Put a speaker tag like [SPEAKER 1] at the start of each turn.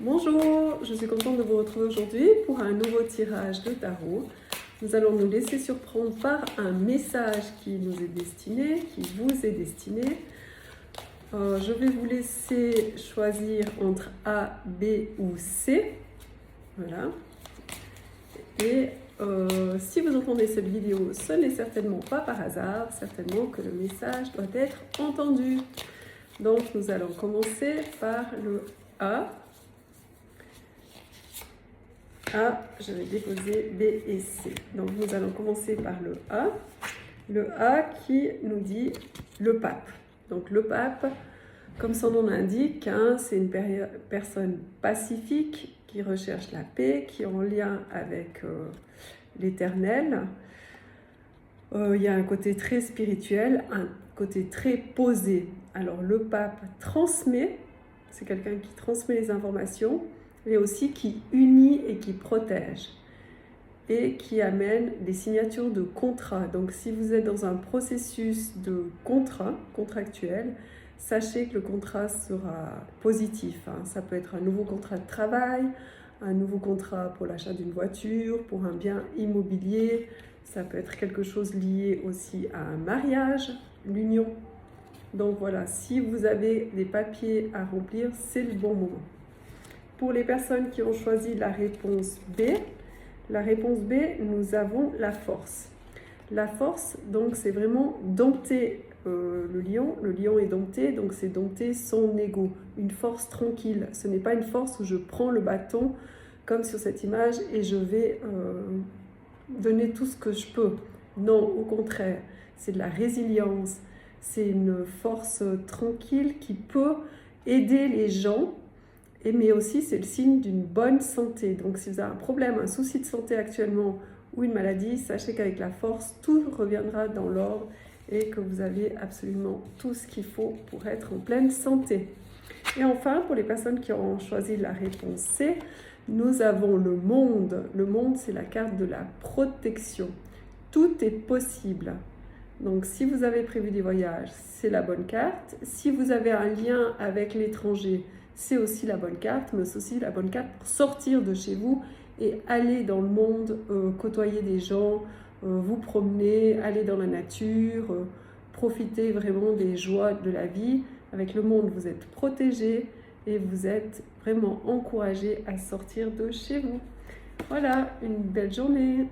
[SPEAKER 1] Bonjour, je suis contente de vous retrouver aujourd'hui pour un nouveau tirage de tarot. Nous allons nous laisser surprendre par un message qui nous est destiné, qui vous est destiné. Je vais vous laisser choisir entre A, B ou C. Voilà. Et si vous entendez cette vidéo, ce n'est certainement pas par hasard, certainement que le message doit être entendu. Donc nous allons commencer par le A. A, je vais déposer B et C. Donc nous allons commencer par le A. Le A qui nous dit le pape. Donc le pape, comme son nom l'indique, hein, c'est une personne pacifique qui recherche la paix, qui est en lien avec l'éternel. Il y a un côté très spirituel, un côté très posé. Alors le pape transmet, c'est quelqu'un qui transmet les informations, mais aussi qui unit et qui protège et qui amène des signatures de contrats. Donc si vous êtes dans un processus de contrat contractuel, sachez que le contrat sera positif. Ça peut être un nouveau contrat de travail, un nouveau contrat pour l'achat d'une voiture, pour un bien immobilier. Ça peut être quelque chose lié aussi à un mariage, l'union. Donc voilà, si vous avez des papiers à remplir, c'est le bon moment. Pour les personnes qui ont choisi la réponse B, nous avons la force. La force, donc, c'est vraiment dompter le lion. Le lion est dompté, donc c'est dompter son ego. Une force tranquille. Ce n'est pas une force où je prends le bâton, comme sur cette image, et je vais donner tout ce que je peux. Non, au contraire, c'est de la résilience. C'est une force tranquille qui peut aider les gens. Mais aussi, c'est le signe d'une bonne santé. Donc, si vous avez un problème, un souci de santé actuellement ou une maladie, sachez qu'avec la force, tout reviendra dans l'ordre et que vous avez absolument tout ce qu'il faut pour être en pleine santé. Et enfin, pour les personnes qui ont choisi la réponse C, nous avons le monde. Le monde, c'est la carte de la protection. Tout est possible. Donc, si vous avez prévu des voyages, c'est la bonne carte. Si vous avez un lien avec l'étranger, c'est aussi la bonne carte, mais c'est aussi la bonne carte pour sortir de chez vous et aller dans le monde, côtoyer des gens, vous promener, aller dans la nature, profiter vraiment des joies de la vie. Avec le monde, vous êtes protégé et vous êtes vraiment encouragé à sortir de chez vous. Voilà, une belle journée.